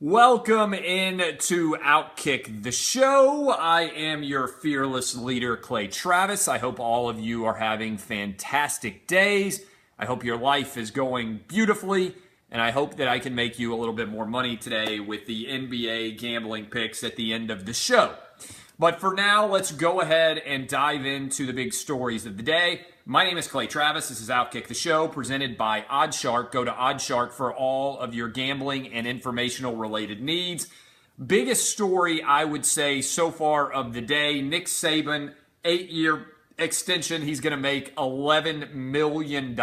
Welcome in to Outkick the show. I am your fearless leader, Clay Travis. I hope all of you are having fantastic days. I hope your life is going beautifully, and I hope that I can make you a little bit more money today with the NBA gambling picks at the end of the show. But for now, let's go ahead and dive into the big stories of the day. My name is Clay Travis. This is Outkick the show, presented by OddsShark. Go to OddsShark for all of your gambling and informational related needs. Biggest story, I would say, so far of the day, Nick Saban, 8-year extension. He's going to make $11 million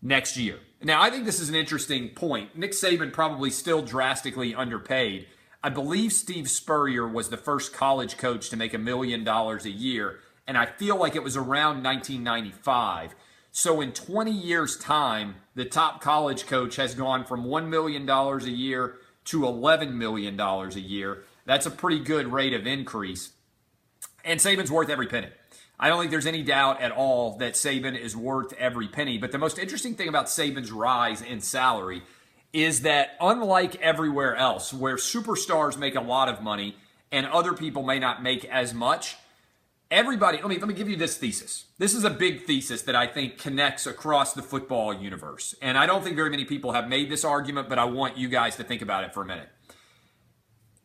next year. Now, I think this is an interesting point. Nick Saban probably still drastically underpaid. I believe Steve Spurrier was the first college coach to make $1 million a year, and I feel like it was around 1995. So in 20 years' time, the top college coach has gone from $1 million a year to $11 million a year. That's a pretty good rate of increase. And Saban's worth every penny. I don't think there's any doubt at all that Saban is worth every penny. But the most interesting thing about Saban's rise in salary is that unlike everywhere else where superstars make a lot of money and other people may not make as much, everybody, let me give you this thesis. This is a big thesis that I think connects across the football universe. And I don't think very many people have made this argument, but I want you guys to think about it for a minute.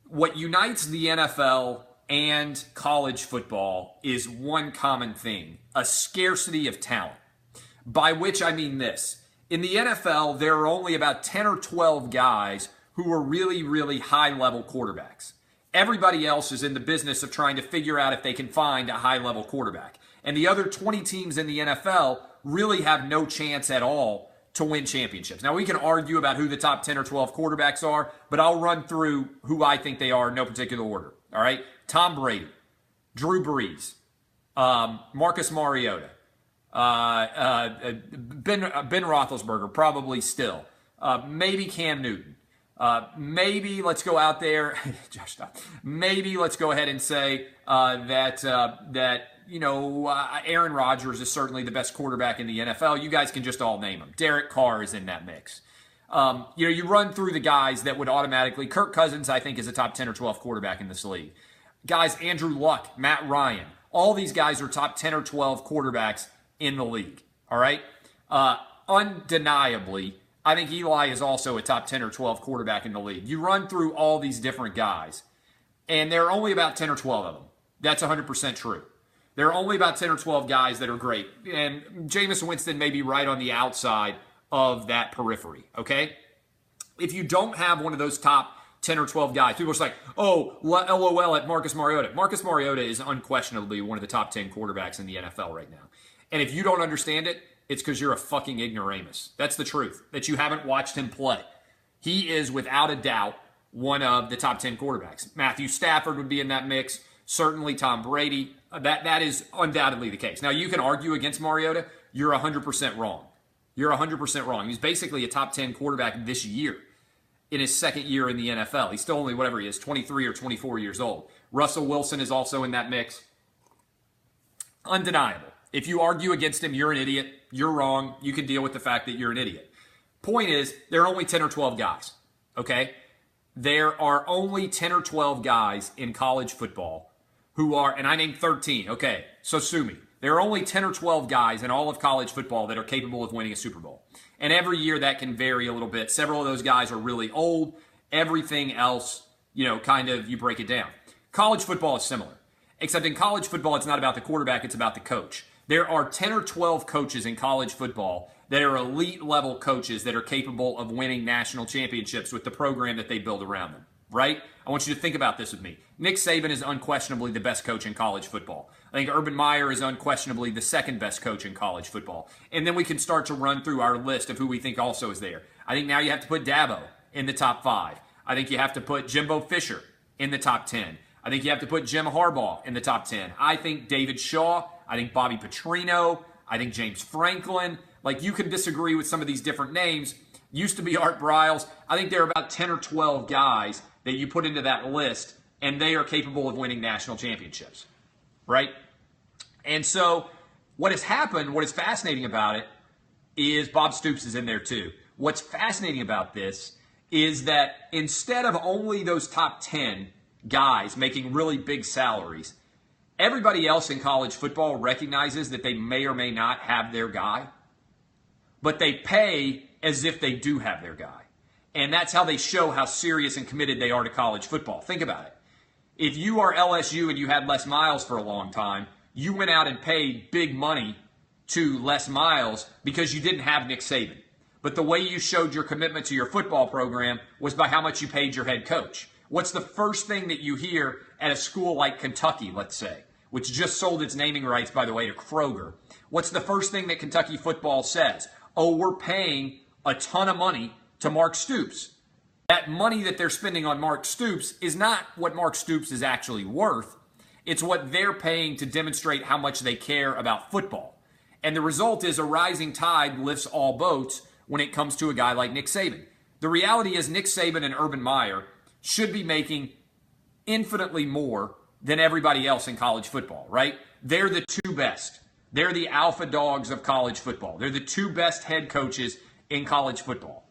What unites the NFL and college football is one common thing: a scarcity of talent. By which I mean this. In the NFL, there are only about 10 or 12 guys who are really, really high-level quarterbacks. Everybody else is in the business of trying to figure out if they can find a high-level quarterback. And the other 20 teams in the NFL really have no chance at all to win championships. Now, we can argue about who the top 10 or 12 quarterbacks are, but I'll run through who I think they are in no particular order. All right? Tom Brady, Drew Brees, Marcus Mariota, Ben Roethlisberger, probably still. Maybe Cam Newton. Maybe let's go out there, Josh. Maybe let's go ahead and say that Aaron Rodgers is certainly the best quarterback in the NFL. You guys can just all name them. Derek Carr is in that mix. You run through the guys that would automatically. Kirk Cousins, I think, is a top 10 or 12 quarterback in this league. Guys, Andrew Luck, Matt Ryan, all these guys are top 10 or 12 quarterbacks in the league. All right? Undeniably, I think Eli is also a top 10 or 12 quarterback in the league. You run through all these different guys, and there are only about 10 or 12 of them. That's 100% true. There are only about 10 or 12 guys that are great. And Jameis Winston may be right on the outside of that periphery, okay? If you don't have one of those top 10 or 12 guys, people are just like, oh, LOL at Marcus Mariota. Marcus Mariota is unquestionably one of the top 10 quarterbacks in the NFL right now. And if you don't understand it, it's because you're a fucking ignoramus. That's the truth, that you haven't watched him play. He is, without a doubt, one of the top 10 quarterbacks. Matthew Stafford would be in that mix. Certainly Tom Brady. That is undoubtedly the case. Now, you can argue against Mariota. You're 100% wrong. You're 100% wrong. He's basically a top 10 quarterback this year in his second year in the NFL. He's still only, whatever he is, 23 or 24 years old. Russell Wilson is also in that mix. Undeniable. If you argue against him, you're an idiot. You're wrong. You can deal with the fact that you're an idiot. Point is, there are only 10 or 12 guys, okay? There are only 10 or 12 guys in college football who are, and I named 13, okay, so sue me. There are only 10 or 12 guys in all of college football that are capable of winning a Super Bowl. And every year that can vary a little bit. Several of those guys are really old. Everything else, kind of, you break it down. College football is similar. Except in college football, it's not about the quarterback, it's about the coach. There are 10 or 12 coaches in college football that are elite level coaches that are capable of winning national championships with the program that they build around them, right? I want you to think about this with me. Nick Saban is unquestionably the best coach in college football. I think Urban Meyer is unquestionably the second best coach in college football. And then we can start to run through our list of who we think also is there. I think now you have to put Dabo in the top 5. I think you have to put Jimbo Fisher in the top 10. I think you have to put Jim Harbaugh in the top 10. I think David Shaw. I think Bobby Petrino. I think James Franklin. Like, you can disagree with some of these different names. Used to be Art Briles. I think there are about 10 or 12 guys that you put into that list, and they are capable of winning national championships, right? And so what has happened, what is fascinating about it, is Bob Stoops is in there too. What's fascinating about this is that instead of only those top 10 guys making really big salaries, everybody else in college football recognizes that they may or may not have their guy, but they pay as if they do have their guy. And that's how they show how serious and committed they are to college football. Think about it. If you are LSU and you had Les Miles for a long time, you went out and paid big money to Les Miles because you didn't have Nick Saban. But the way you showed your commitment to your football program was by how much you paid your head coach. What's the first thing that you hear at a school like Kentucky, let's say, which just sold its naming rights, by the way, to Kroger? What's the first thing that Kentucky football says? Oh, we're paying a ton of money to Mark Stoops. That money that they're spending on Mark Stoops is not what Mark Stoops is actually worth. It's what they're paying to demonstrate how much they care about football. And the result is a rising tide lifts all boats when it comes to a guy like Nick Saban. The reality is Nick Saban and Urban Meyer should be making infinitely more than everybody else in college football, right? They're the two best. They're the alpha dogs of college football. They're the two best head coaches in college football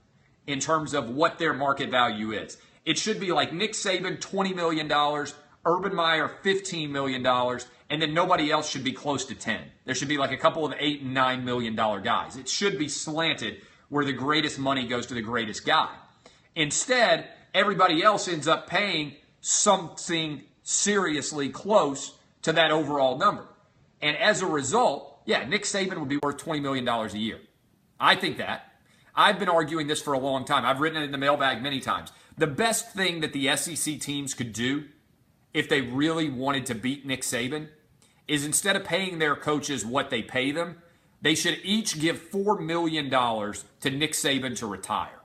in terms of what their market value is. It should be like Nick Saban, $20 million, Urban Meyer, $15 million, and then nobody else should be close to 10. There should be like a couple of $8 and $9 million guys. It should be slanted where the greatest money goes to the greatest guy. Instead, everybody else ends up paying something seriously close to that overall number. And as a result, yeah, Nick Saban would be worth $20 million a year. I think that. I've been arguing this for a long time. I've written it in the mailbag many times. The best thing that the SEC teams could do if they really wanted to beat Nick Saban is instead of paying their coaches what they pay them, they should each give $4 million to Nick Saban to retire.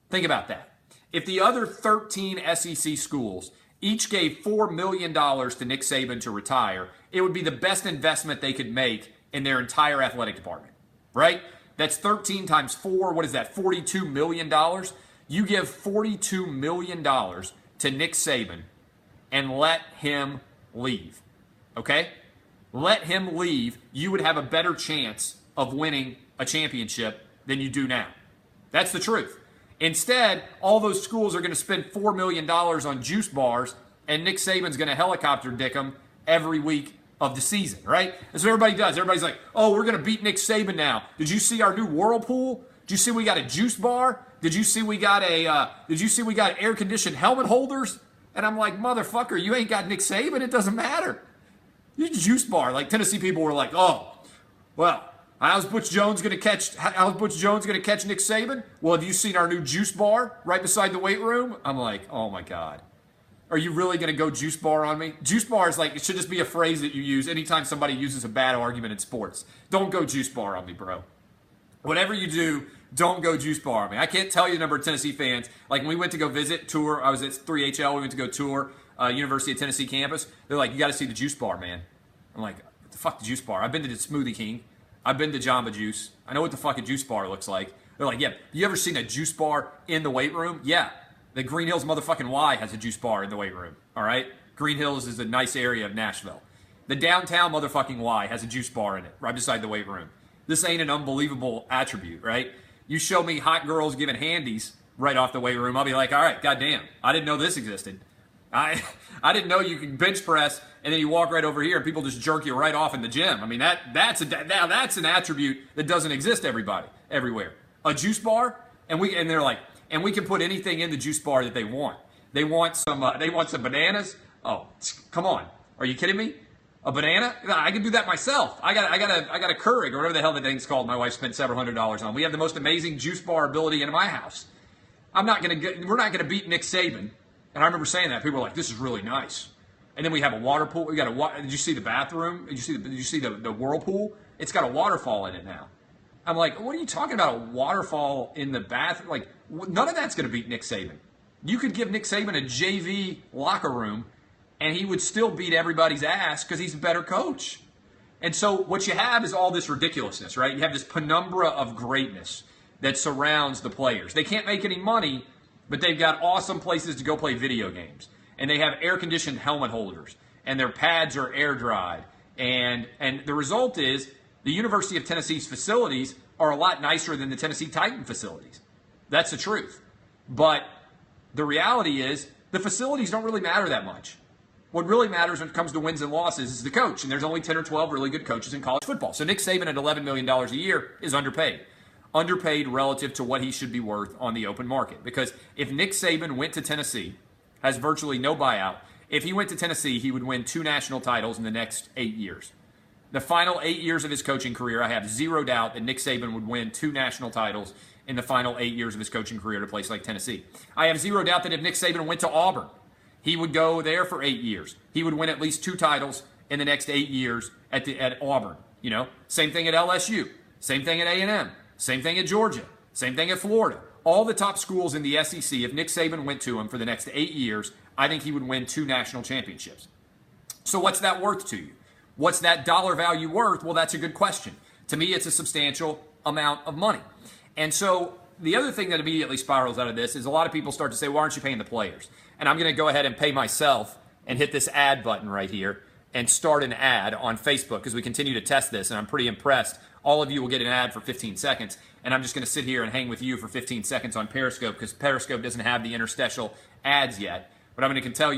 Think about that. If the other 13 SEC schools each gave $4 million to Nick Saban to retire, it would be the best investment they could make in their entire athletic department, right? That's 13 times 4. What is that? $42 million. You give $42 million to Nick Saban and let him leave, okay? Let him leave. You would have a better chance of winning a championship than you do now. That's the truth. Instead, all those schools are going to spend $4 million on juice bars, and Nick Saban's going to helicopter dick them every week of the season, right? That's what everybody does. Everybody's like, oh, we're going to beat Nick Saban now. Did you see our new Whirlpool? Did you see we got a juice bar? Did you see we got air-conditioned helmet holders? And I'm like, motherfucker, you ain't got Nick Saban. It doesn't matter. You juice bar. Like Tennessee people were like, oh, well, how's Butch Jones going to catch Nick Saban? Well, have you seen our new juice bar right beside the weight room? I'm like, oh my God. Are you really going to go juice bar on me? Juice bar is like, it should just be a phrase that you use anytime somebody uses a bad argument in sports. Don't go juice bar on me, bro. Whatever you do, don't go juice bar on me. I can't tell you the number of Tennessee fans. Like when we went to go tour, I was at 3HL, we went to go tour University of Tennessee campus. They're like, you got to see the juice bar, man. I'm like, what the fuck the juice bar? I've been to the Smoothie King. I've been to Jamba Juice. I know what the fuck a juice bar looks like. They're like, yeah, you ever seen a juice bar in the weight room? Yeah. The Green Hills motherfucking Y has a juice bar in the weight room, all right? Green Hills is a nice area of Nashville. The downtown motherfucking Y has a juice bar in it right beside the weight room. This ain't an unbelievable attribute, right? You show me hot girls giving handies right off the weight room, I'll be like, all right, goddamn, I didn't know this existed. I didn't know you can bench press and then you walk right over here and people just jerk you right off in the gym. I mean, that's an attribute that doesn't exist everywhere. A juice bar, and they're like, and we can put anything in the juice bar that they want. They want some bananas. Oh, come on. Are you kidding me? A banana? I can do that myself. I got a Keurig or whatever the hell the thing's called. My wife spent several $100s on. We have the most amazing juice bar ability in my house. We're not gonna beat Nick Saban. And I remember saying that. People were like, this is really nice. And then we have a water pool. We got did you see the bathroom? Did you see the whirlpool? It's got a waterfall in it now. I'm like, what are you talking about? A waterfall in the bathroom? Like, none of that's going to beat Nick Saban. You could give Nick Saban a JV locker room, and he would still beat everybody's ass because he's a better coach. And so what you have is all this ridiculousness, right? You have this penumbra of greatness that surrounds the players. They can't make any money, but they've got awesome places to go play video games. And they have air-conditioned helmet holders, and their pads are air-dried. And the result is the University of Tennessee's facilities are a lot nicer than the Tennessee Titan facilities. That's the truth. But the reality is the facilities don't really matter that much. What really matters when it comes to wins and losses is the coach, and there's only 10 or 12 really good coaches in college football. So Nick Saban at $11 million a year is underpaid. Underpaid relative to what he should be worth on the open market. Because if Nick Saban went to Tennessee, has virtually no buyout, if he went to Tennessee, he would win 2 national titles in the next 8 years. The final 8 years of his coaching career, I have zero doubt that Nick Saban would win 2 national titles in the final 8 years of his coaching career at a place like Tennessee. I have zero doubt that if Nick Saban went to Auburn, he would go there for 8 years. He would win at least 2 titles in the next 8 years at Auburn. You know, same thing at LSU, same thing at A&M, same thing at Georgia, same thing at Florida. All the top schools in the SEC, if Nick Saban went to them for the next 8 years, I think he would win 2 national championships. So what's that worth to you? What's that dollar value worth? Well, that's a good question. To me, it's a substantial amount of money. And so the other thing that immediately spirals out of this is a lot of people start to say, why aren't you paying the players? And I'm going to go ahead and pay myself and hit this ad button right here and start an ad on Facebook because we continue to test this, and I'm pretty impressed. All of you will get an ad for 15 seconds, and I'm just going to sit here and hang with you for 15 seconds on Periscope because Periscope doesn't have the interstitial ads yet. But I'm going to tell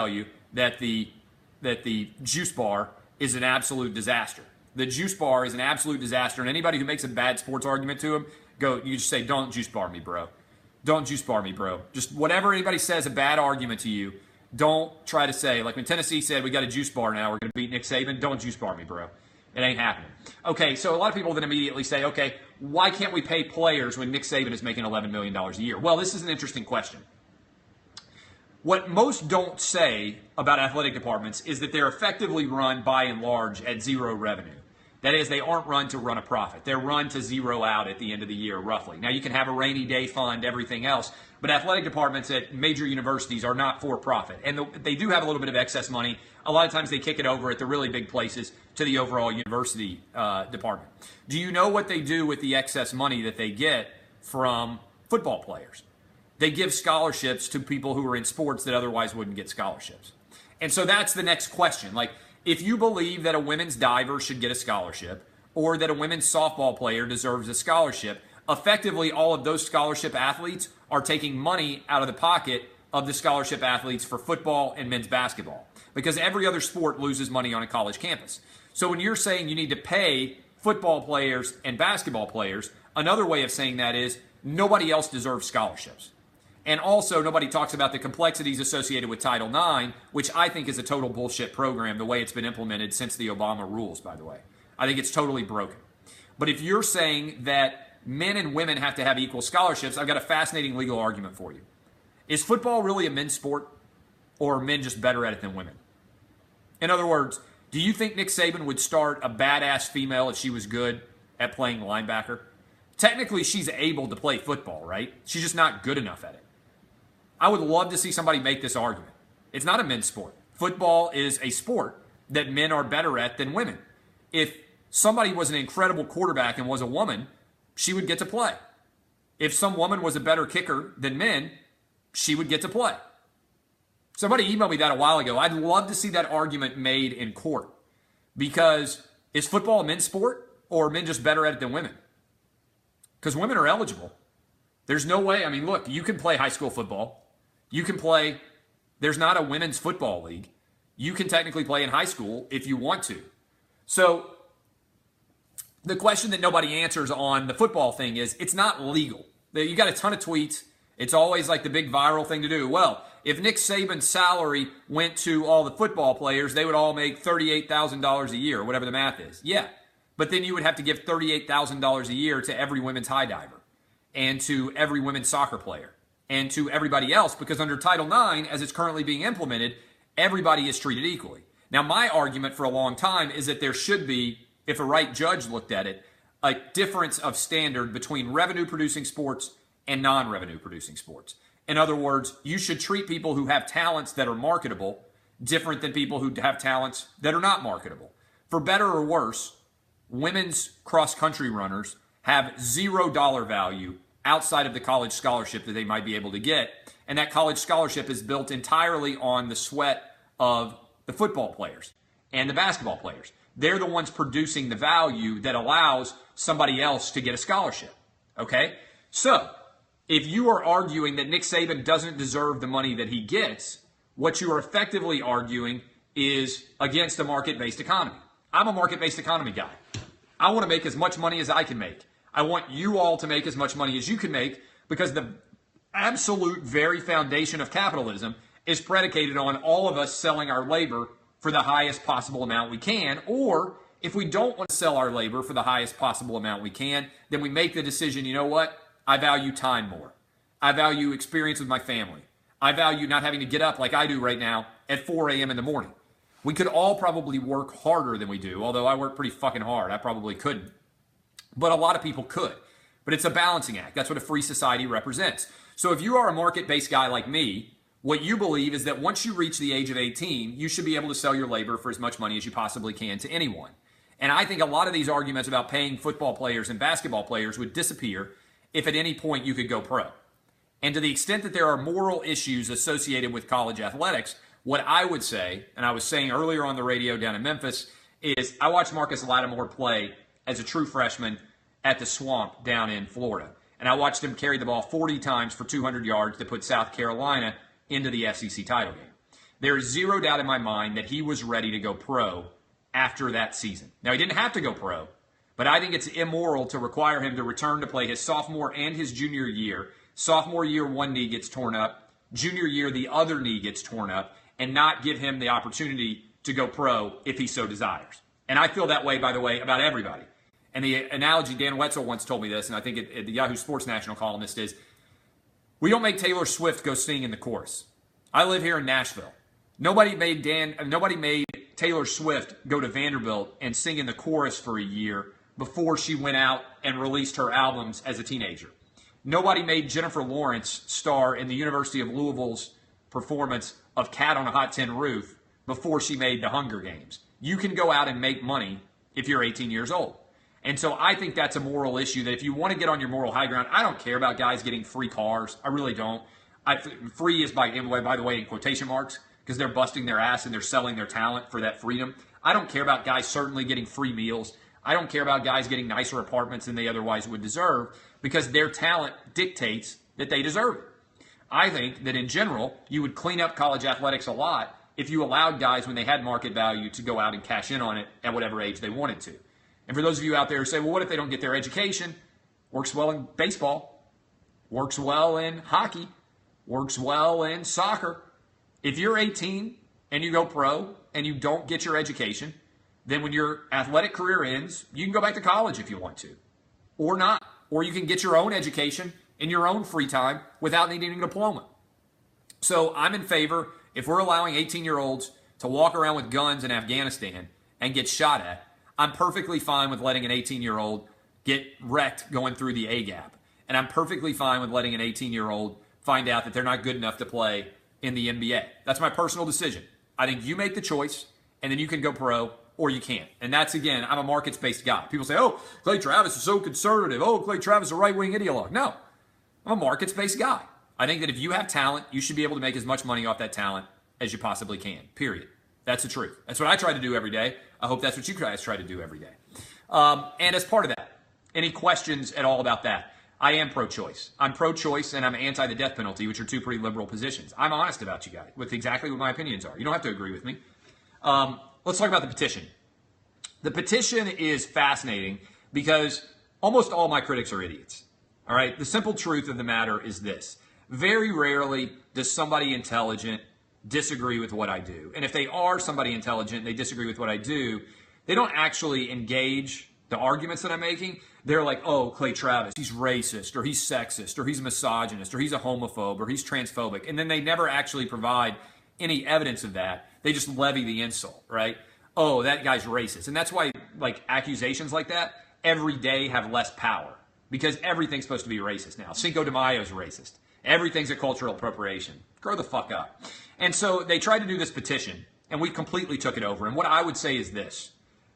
you that the juice bar is an absolute disaster. The juice bar is an absolute disaster, and anybody who makes a bad sports argument to him, you just say, don't juice bar me, bro. Don't juice bar me, bro. Just whatever anybody says a bad argument to you, don't try to say, like when Tennessee said, we got a juice bar now, we're going to beat Nick Saban, don't juice bar me, bro. It ain't happening. Okay, so a lot of people then immediately say, okay, why can't we pay players when Nick Saban is making $11 million a year? Well, this is an interesting question. What most don't say about athletic departments is that they're effectively run by and large at zero revenue. That is, they aren't run to run a profit. They're run to zero out at the end of the year, roughly. Now, you can have a rainy day fund, everything else, but athletic departments at major universities are not for profit. And they do have a little bit of excess money. A lot of times they kick it over at the really big places to the overall university department. Do you know what they do with the excess money that they get from football players? They give scholarships to people who are in sports that otherwise wouldn't get scholarships. And so that's the next question. Like, if you believe that a women's diver should get a scholarship or that a women's softball player deserves a scholarship, effectively all of those scholarship athletes are taking money out of the pocket of the scholarship athletes for football and men's basketball because every other sport loses money on a college campus. So when you're saying you need to pay football players and basketball players, another way of saying that is nobody else deserves scholarships. And also, nobody talks about the complexities associated with Title IX, which I think is a total bullshit program, the way it's been implemented since the Obama rules, by the way. I think it's totally broken. But if you're saying that men and women have to have equal scholarships, I've got a fascinating legal argument for you. Is football really a men's sport, or are men just better at it than women? In other words, do you think Nick Saban would start a badass female if she was good at playing linebacker? Technically, she's able to play football, right? She's just not good enough at it. I would love to see somebody make this argument. It's not a men's sport. Football is a sport that men are better at than women. If somebody was an incredible quarterback and was a woman, she would get to play. If some woman was a better kicker than men, she would get to play. Somebody emailed me that a while ago. I'd love to see that argument made in court because is football a men's sport or are men just better at it than women? Because women are eligible. There's no way. I mean, look, you can play high school football. You can play, there's not a women's football league. You can technically play in high school if you want to. So the question that nobody answers on the football thing is it's not legal. You got a ton of tweets. It's always like the big viral thing to do. Well, if Nick Saban's salary went to all the football players, they would all make $38,000 a year, or whatever the math is. Yeah, but then you would have to give $38,000 a year to every women's high diver and to every women's soccer player and to everybody else because under Title IX, as it's currently being implemented, everybody is treated equally. Now, my argument for a long time is that there should be, if a right judge looked at it, a difference of standard between revenue-producing sports and non-revenue-producing sports. In other words, you should treat people who have talents that are marketable different than people who have talents that are not marketable. For better or worse, women's cross-country runners have $0 value outside of the college scholarship that they might be able to get. And that college scholarship is built entirely on the sweat of the football players and the basketball players. They're the ones producing the value that allows somebody else to get a scholarship. Okay? So, If you are arguing that Nick Saban doesn't deserve the money that he gets, what you are effectively arguing is against a market-based economy. I'm a market-based economy guy. I want to make as much money as I can make. I want you all to make as much money as you can make, because the absolute very foundation of capitalism is predicated on all of us selling our labor for the highest possible amount we can. Or if we don't want to sell our labor for the highest possible amount we can, then we make the decision, you know what? I value time more. I value experience with my family. I value not having to get up like I do right now at 4 a.m. in the morning. We could all probably work harder than we do, although I work pretty fucking hard. I probably couldn't. But a lot of people could. But it's a balancing act. That's what a free society represents. So if you are a market-based guy like me, what you believe is that once you reach the age of 18, you should be able to sell your labor for as much money as you possibly can to anyone. And I think a lot of these arguments about paying football players and basketball players would disappear if at any point you could go pro. And to the extent that there are moral issues associated with college athletics, what I would say, and I was saying earlier on the radio down in Memphis, is I watched Marcus Lattimore play as a true freshman at the Swamp down in Florida. And I watched him carry the ball 40 times for 200 yards to put South Carolina into the SEC title game. There is zero doubt in my mind that he was ready to go pro after that season. Now, he didn't have to go pro, but I think it's immoral to require him to return to play his sophomore and his junior year. Sophomore year, one knee gets torn up. Junior year, the other knee gets torn up, and not give him the opportunity to go pro if he so desires. And I feel that way, by the way, about everybody. And the analogy, Dan Wetzel once told me this, and I think the Yahoo Sports National columnist is, we don't make Taylor Swift go sing in the chorus. I live here in Nashville. Nobody made Taylor Swift go to Vanderbilt and sing in the chorus for a year before she went out and released her albums as a teenager. Nobody made Jennifer Lawrence star in the University of Louisville's performance of Cat on a Hot Tin Roof before she made The Hunger Games. You can go out and make money if you're 18 years old. And so I think that's a moral issue, that if you want to get on your moral high ground, I don't care about guys getting free cars. I really don't. Free is by the way, in quotation marks, because they're busting their ass and they're selling their talent for that freedom. I don't care about guys certainly getting free meals. I don't care about guys getting nicer apartments than they otherwise would deserve, because their talent dictates that they deserve it. I think that in general, you would clean up college athletics a lot if you allowed guys, when they had market value, to go out and cash in on it at whatever age they wanted to. And for those of you out there who say, well, what if they don't get their education? Works well in baseball, works well in hockey, works well in soccer. If you're 18 and you go pro and you don't get your education, then when your athletic career ends, you can go back to college if you want to, or not. Or you can get your own education in your own free time without needing a diploma. So I'm in favor, if we're allowing 18-year-olds to walk around with guns in Afghanistan and get shot at, I'm perfectly fine with letting an 18-year-old get wrecked going through the A gap. And I'm perfectly fine with letting an 18-year-old find out that they're not good enough to play in the NBA. That's my personal decision. I think you make the choice, and then you can go pro or you can't. And that's, again, I'm a markets-based guy. People say, oh, Clay Travis is so conservative. Oh, Clay Travis is a right-wing ideologue. No, I'm a markets-based guy. I think that if you have talent, you should be able to make as much money off that talent as you possibly can, period. That's the truth. That's what I try to do every day. I hope that's what you guys try to do every day. And as part of that, any questions at all about that? I am pro-choice. I'm pro-choice and I'm anti the death penalty, which are two pretty liberal positions. I'm honest about you guys with exactly what my opinions are. You don't have to agree with me. Let's talk about the petition. The petition is fascinating because almost all my critics are idiots. All right. The simple truth of the matter is this. Very rarely does somebody intelligent disagree with what I do. And if they are somebody intelligent, they disagree with what I do, they don't actually engage the arguments that I'm making. They're like, oh, Clay Travis, he's racist, or he's sexist, or he's misogynist, or he's a homophobe, or he's transphobic. And then they never actually provide any evidence of that. They just levy the insult, right? Oh, that guy's racist. And that's why, like, accusations like that every day have less power, because everything's supposed to be racist now. Cinco de Mayo's racist. Everything's a cultural appropriation. Grow the fuck up. And so they tried to do this petition, and we completely took it over. And what I would say is this.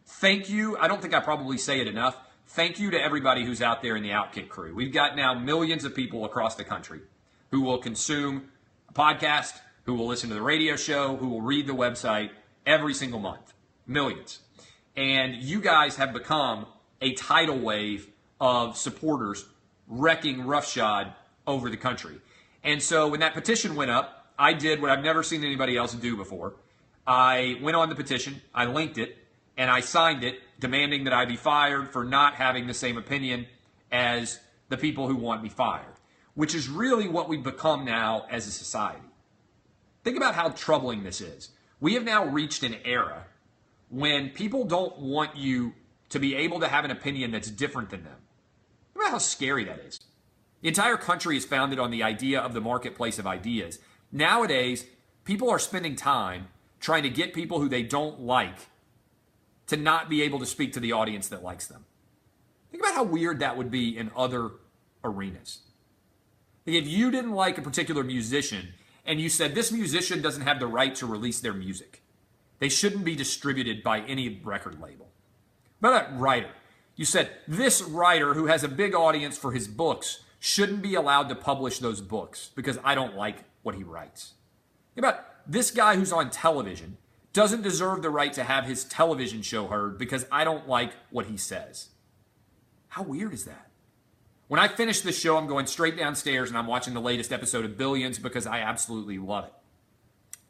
Thank you. I don't think I probably say it enough. Thank you to everybody who's out there in the Outkick crew. We've got now millions of people across the country who will consume a podcast, who will listen to the radio show, who will read the website every single month. Millions. And you guys have become a tidal wave of supporters wrecking roughshod over the country. And so when that petition went up, I did what I've never seen anybody else do before. I went on the petition, I linked it, and I signed it, demanding that I be fired for not having the same opinion as the people who want me fired, which is really what we've become now as a society. Think about how troubling this is. We have now reached an era when people don't want you to be able to have an opinion that's different than them. Think about how scary that is. The entire country is founded on the idea of the marketplace of ideas. Nowadays, people are spending time trying to get people who they don't like to not be able to speak to the audience that likes them. Think about how weird that would be in other arenas. If you didn't like a particular musician and you said this musician doesn't have the right to release their music, they shouldn't be distributed by any record label. What about a writer? You said this writer who has a big audience for his books shouldn't be allowed to publish those books because I don't like what he writes. Think about this guy who's on television doesn't deserve the right to have his television show heard because I don't like what he says. How weird is that? When I finish this show, I'm going straight downstairs and I'm watching the latest episode of Billions because I absolutely love it.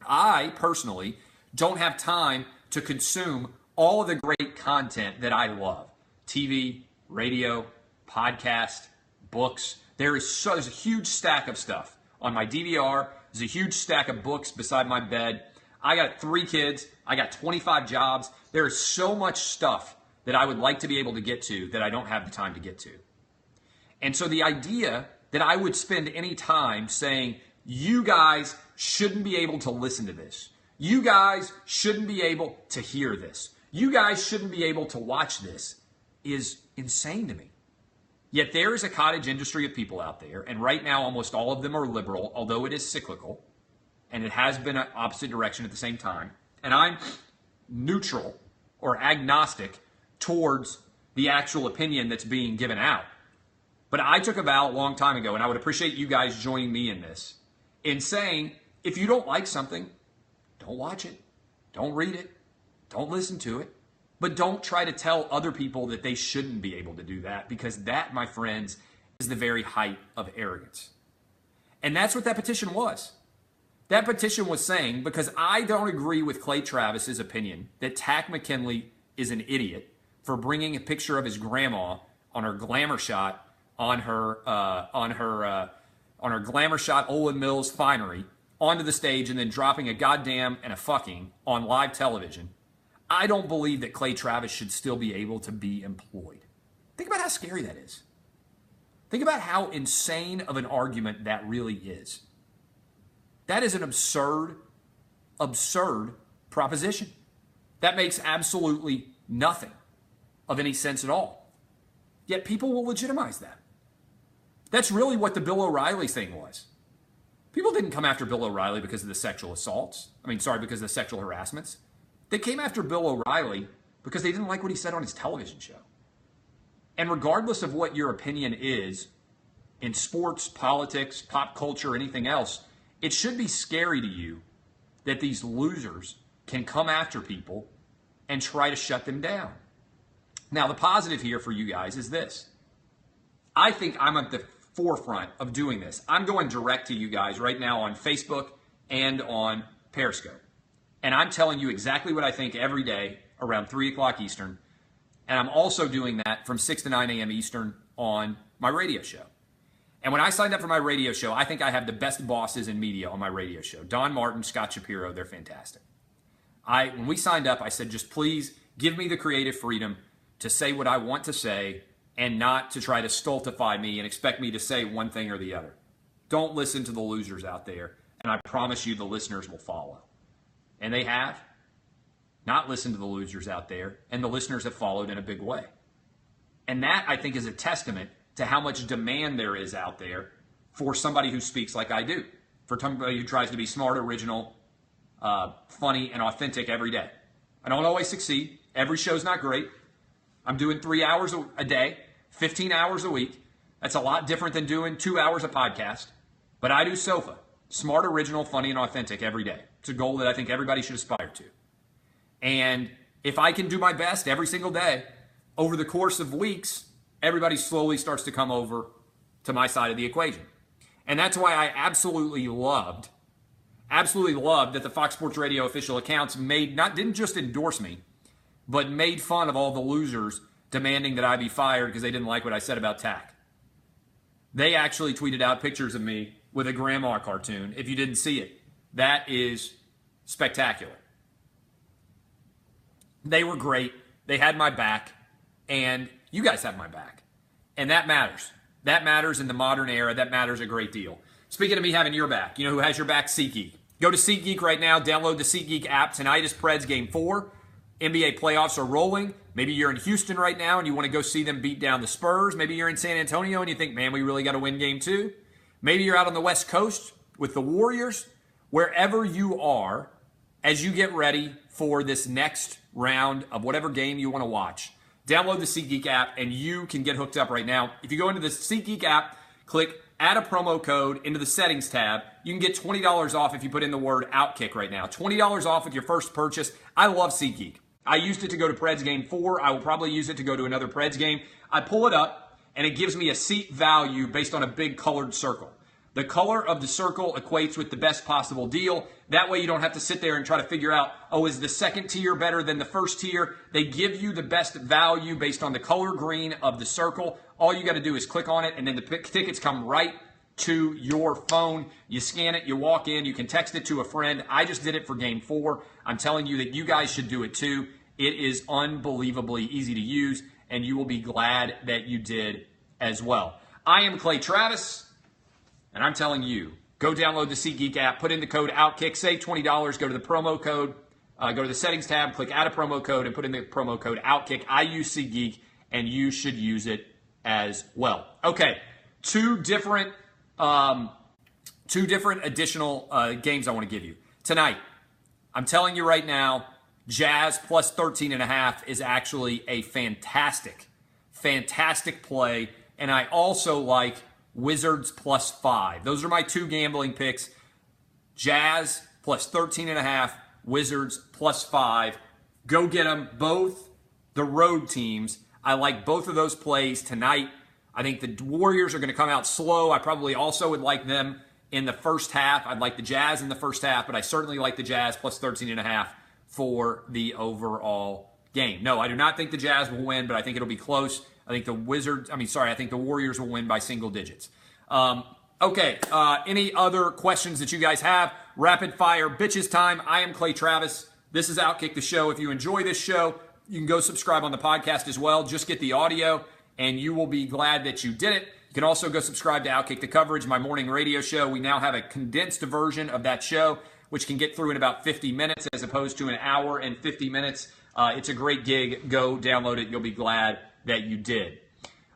I personally don't have time to consume all of the great content that I love. TV, radio, podcast, books. There's a huge stack of stuff on my DVR. There's a huge stack of books beside my bed. I got 3 kids. I got 25 jobs. There is so much stuff that I would like to be able to get to that I don't have the time to get to. And so the idea that I would spend any time saying, you guys shouldn't be able to listen to this. You guys shouldn't be able to hear this. You guys shouldn't be able to watch this is insane to me. Yet there is a cottage industry of people out there, and right now almost all of them are liberal, although it is cyclical, and it has been an opposite direction at the same time. And I'm neutral or agnostic towards the actual opinion that's being given out. But I took a vow a long time ago, and I would appreciate you guys joining me in this, in saying, if you don't like something, don't watch it, don't read it, don't listen to it, but don't try to tell other people that they shouldn't be able to do that, because that, my friends, is the very height of arrogance. And that's what that petition was. That petition was saying, because I don't agree with Clay Travis's opinion that Tack McKinley is an idiot for bringing a picture of his grandma on her glamour shot on her glamour shot Olin Mills finery onto the stage and then dropping a goddamn and a fucking on live television. I don't believe that Clay Travis should still be able to be employed. Think about how scary that is. Think about how insane of an argument that really is. That is an absurd proposition. That makes absolutely nothing of any sense at all. Yet people will legitimize that. That's really what the Bill O'Reilly thing was. People didn't come after Bill O'Reilly because of the sexual assaults. Because of the sexual harassments. They came after Bill O'Reilly because they didn't like what he said on his television show. And regardless of what your opinion is in sports, politics, pop culture, anything else, it should be scary to you that these losers can come after people and try to shut them down. Now, the positive here for you guys is this. I think I'm at the forefront of doing this. I'm going direct to you guys right now on Facebook and on Periscope. And I'm telling you exactly what I think every day around 3 o'clock Eastern. And I'm also doing that from 6 to 9 a.m. Eastern on my radio show. And when I signed up for my radio show, I think I have the best bosses in media on my radio show. Don Martin, Scott Shapiro, they're fantastic. When we signed up, I said, just please give me the creative freedom to say what I want to say and not to try to stultify me and expect me to say one thing or the other. Don't listen to the losers out there, and I promise you the listeners will follow. And they have not listened to the losers out there, and the listeners have followed in a big way. And that, I think, is a testament to how much demand there is out there for somebody who speaks like I do, for somebody who tries to be smart, original, funny, and authentic every day. I don't always succeed. Every show's not great. I'm doing 3 hours a day, 15 hours a week. That's a lot different than doing 2 hours a podcast. But I do SOFA, smart, original, funny, and authentic every day. It's a goal that I think everybody should aspire to. And if I can do my best every single day, over the course of weeks, everybody slowly starts to come over to my side of the equation. And that's why I absolutely loved that the Fox Sports Radio official accounts didn't just endorse me, but made fun of all the losers demanding that I be fired because they didn't like what I said about Tack. They actually tweeted out pictures of me with a grandma cartoon, if you didn't see it. That is spectacular. They were great. They had my back, and you guys have my back. And that matters. That matters in the modern era. That matters a great deal. Speaking of me having your back, you know who has your back? SeatGeek. Go to SeatGeek right now. Download the SeatGeek app. Tonight is Preds Game 4. NBA playoffs are rolling. Maybe you're in Houston right now and you want to go see them beat down the Spurs. Maybe you're in San Antonio and you think, man, we really got to win Game 2. Maybe you're out on the West Coast with the Warriors. Wherever you are, as you get ready for this next round of whatever game you want to watch, download the SeatGeek app and you can get hooked up right now. If you go into the SeatGeek app, click add a promo code into the settings tab, you can get $20 off if you put in the word Outkick right now. $20 off with your first purchase. I love SeatGeek. I used it to go to Preds Game 4. I will probably use it to go to another Preds game. I pull it up, and it gives me a seat value based on a big colored circle. The color of the circle equates with the best possible deal. That way you don't have to sit there and try to figure out, oh, is the second tier better than the first tier? They give you the best value based on the color green of the circle. All you got to do is click on it, and then the tickets come right to your phone. You scan it, you walk in, you can text it to a friend. I just did it for Game 4. I'm telling you that you guys should do it too. It is unbelievably easy to use, and you will be glad that you did as well. I am Clay Travis, and I'm telling you, go download the SeatGeek app, put in the code OUTKICK, save $20, go to the promo code, go to the settings tab, click add a promo code, and put in the promo code OUTKICK. I use SeatGeek, and you should use it as well. Okay, two different additional games I want to give you. Tonight, I'm telling you right now, Jazz plus 13.5 is actually a fantastic play. And I also like Wizards plus 5. Those are my two gambling picks. Jazz plus 13.5, Wizards plus 5. Go get them, both the road teams. I like both of those plays tonight. I think the Warriors are going to come out slow. I probably also would like them in the first half. I'd like the Jazz in the first half, but I certainly like the Jazz plus 13.5 for the overall game. No, I do not think the Jazz will win, but I think it'll be close. I think the Warriors will win by single digits. Okay, any other questions that you guys have? Rapid fire bitches time. I am Clay Travis. This is Outkick the Show. If you enjoy this show, you can go subscribe on the podcast as well. Just get the audio, and you will be glad that you did it. You can also go subscribe to Outkick the Coverage, my morning radio show. We now have a condensed version of that show, which can get through in about 50 minutes as opposed to an hour and 50 minutes. It's a great gig. Go download it. You'll be glad that you did.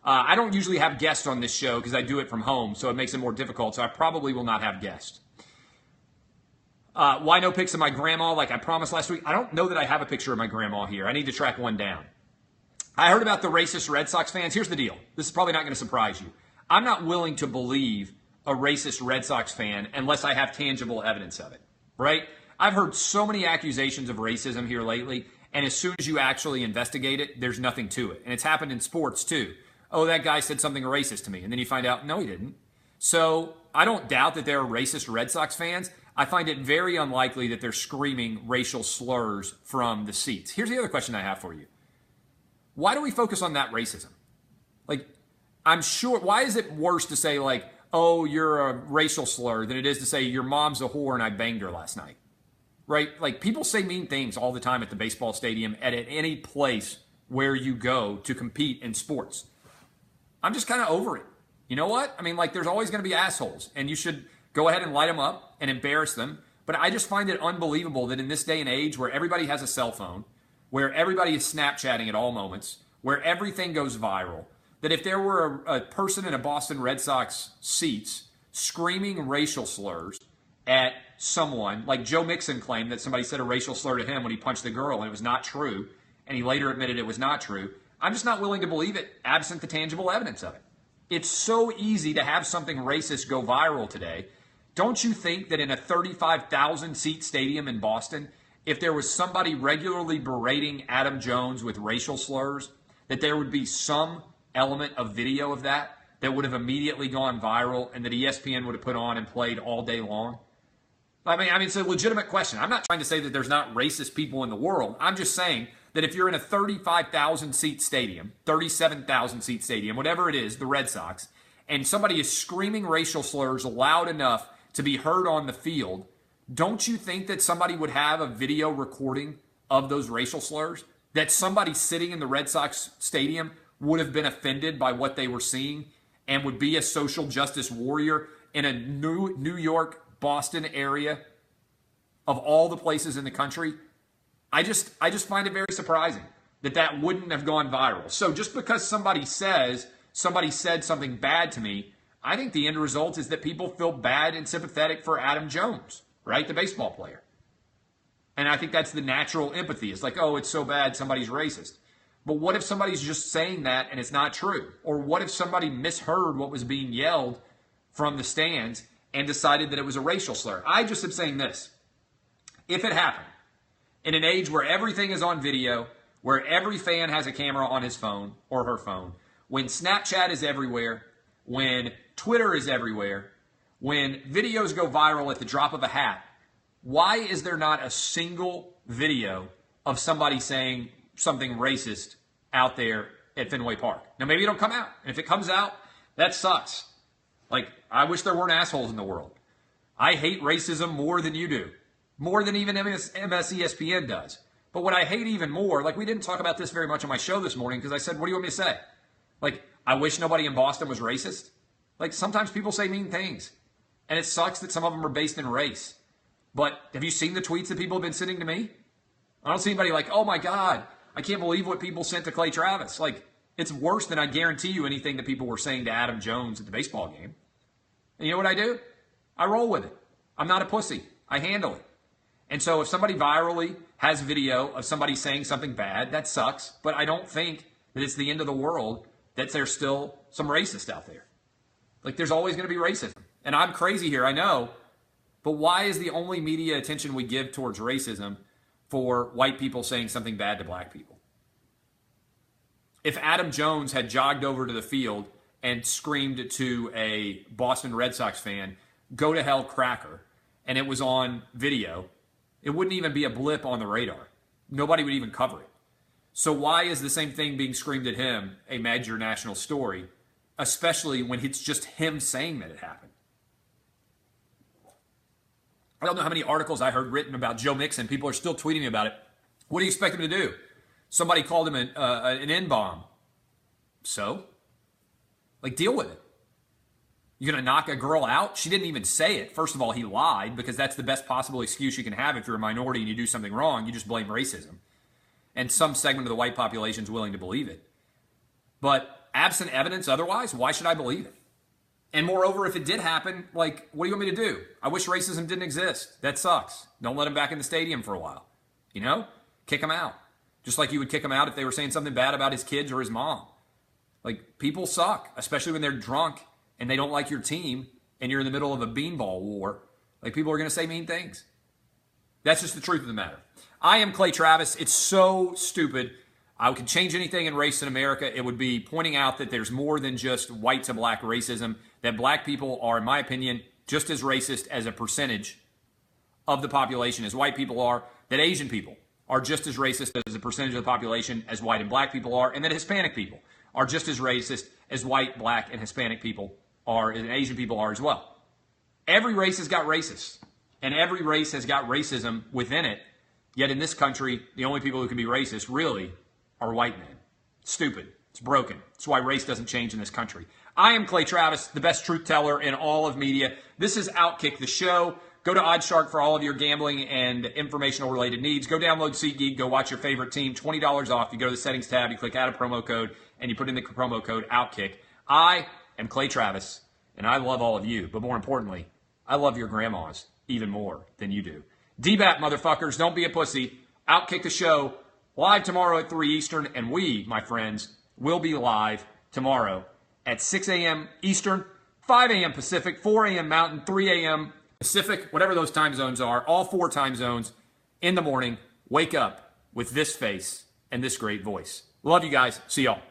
I don't usually have guests on this show because I do it from home, so it makes it more difficult. So I probably will not have guests. Why no pics of my grandma like I promised last week? I don't know that I have a picture of my grandma here. I need to track one down. I heard about the racist Red Sox fans. Here's the deal. This is probably not going to surprise you. I'm not willing to believe a racist Red Sox fan unless I have tangible evidence of it, right? I've heard so many accusations of racism here lately, and as soon as you actually investigate it, there's nothing to it. And it's happened in sports too. Oh, that guy said something racist to me, and then you find out, no, he didn't. So I don't doubt that there are racist Red Sox fans. I find it very unlikely that they're screaming racial slurs from the seats. Here's the other question I have for you. Why do we focus on that racism? Like, I'm sure, why is it worse to say like, oh, you're a racial slur than it is to say your mom's a whore and I banged her last night? Right? Like, people say mean things all the time at the baseball stadium and at any place where you go to compete in sports. I'm just kind of over it. You know what? I mean, like, there's always going to be assholes, and you should go ahead and light them up and embarrass them. But I just find it unbelievable that in this day and age where everybody has a cell phone, where everybody is Snapchatting at all moments, where everything goes viral, that if there were a person in a Boston Red Sox seats screaming racial slurs at someone, like Joe Mixon claimed that somebody said a racial slur to him when he punched the girl, and it was not true, and he later admitted it was not true, I'm just not willing to believe it, absent the tangible evidence of it. It's so easy to have something racist go viral today. Don't you think that in a 35,000-seat stadium in Boston, if there was somebody regularly berating Adam Jones with racial slurs, that there would be some element of video of that? that would have immediately gone viral and that ESPN would have put on and played all day long? I mean, it's a legitimate question. I'm not trying to say that there's not racist people in the world. I'm just saying that if you're in a 35,000 seat stadium, 37,000 seat stadium, whatever it is, the Red Sox, and somebody is screaming racial slurs loud enough to be heard on the field, don't you think that somebody would have a video recording of those racial slurs? That somebody sitting in the Red Sox stadium would have been offended by what they were seeing and would be a social justice warrior in a New York, Boston area of all the places in the country? I just find it very surprising that wouldn't have gone viral. So just because somebody said something bad to me, I think the end result is that people feel bad and sympathetic for Adam Jones, right? The baseball player. And I think that's the natural empathy. It's like, oh, it's so bad, somebody's racist. But what if somebody's just saying that and it's not true? Or what if somebody misheard what was being yelled from the stands and decided that it was a racial slur? I just am saying this. If it happened in an age where everything is on video, where every fan has a camera on his phone or her phone, when Snapchat is everywhere, when Twitter is everywhere, when videos go viral at the drop of a hat, why is there not a single video of somebody saying something racist out there at Fenway Park? Now, maybe it'll come out. And if it comes out, that sucks. Like, I wish there weren't assholes in the world. I hate racism more than you do. More than even ESPN does. But what I hate even more, like we didn't talk about this very much on my show this morning because I said, what do you want me to say? Like, I wish nobody in Boston was racist. Like, sometimes people say mean things. And it sucks that some of them are based in race. But have you seen the tweets that people have been sending to me? I don't see anybody like, oh my God, I can't believe what people sent to Clay Travis. Like, it's worse than I guarantee you anything that people were saying to Adam Jones at the baseball game. And you know what I do? I roll with it. I'm not a pussy. I handle it. And so if somebody virally has video of somebody saying something bad, that sucks. But I don't think that it's the end of the world that there's still some racist out there. Like, there's always going to be racism. And I'm crazy here, I know. But why is the only media attention we give towards racism for white people saying something bad to black people? If Adam Jones had jogged over to the field and screamed to a Boston Red Sox fan, go to hell cracker, and it was on video, it wouldn't even be a blip on the radar. Nobody would even cover it. So why is the same thing being screamed at him a major national story, especially when it's just him saying that it happened? I don't know how many articles I heard written about Joe Mixon. People are still tweeting me about it. What do you expect him to do? Somebody called him an N-bomb. So? Like, deal with it. You're going to knock a girl out? She didn't even say it. First of all, he lied, because that's the best possible excuse you can have if you're a minority and you do something wrong. You just blame racism. And some segment of the white population is willing to believe it. But absent evidence otherwise, why should I believe it? And moreover, if it did happen, like, what do you want me to do? I wish racism didn't exist. That sucks. Don't let him back in the stadium for a while. You know? Kick him out. Just like you would kick him out if they were saying something bad about his kids or his mom. Like, people suck, especially when they're drunk and they don't like your team and you're in the middle of a beanball war. Like, people are going to say mean things. That's just the truth of the matter. I am Clay Travis. It's so stupid. I could change anything in race in America. It would be pointing out that there's more than just white to black racism, that black people are, in my opinion, just as racist as a percentage of the population as white people are, that Asian people are just as racist as a percentage of the population as white and black people are, and that Hispanic people are just as racist as white, black, and Hispanic people are, and Asian people are as well. Every race has got racists, and every race has got racism within it, yet in this country, the only people who can be racist, really, are white men. Stupid. It's broken. That's why race doesn't change in this country. I am Clay Travis, the best truth teller in all of media. This is Outkick, the show. Go to OddsShark for all of your gambling and informational related needs. Go download SeatGeek. Go watch your favorite team. $20 off. You go to the settings tab. You click add a promo code, and you put in the promo code OUTKICK. I am Clay Travis, and I love all of you. But more importantly, I love your grandmas even more than you do. DBAT, motherfuckers. Don't be a pussy. Outkick the show. Live tomorrow at 3 Eastern, and we, my friends, will be live tomorrow at 6 a.m. Eastern, 5 a.m. Pacific, 4 a.m. Mountain, 3 a.m. Pacific, whatever those time zones are, all 4 time zones in the morning. Wake up with this face and this great voice. Love you guys. See y'all.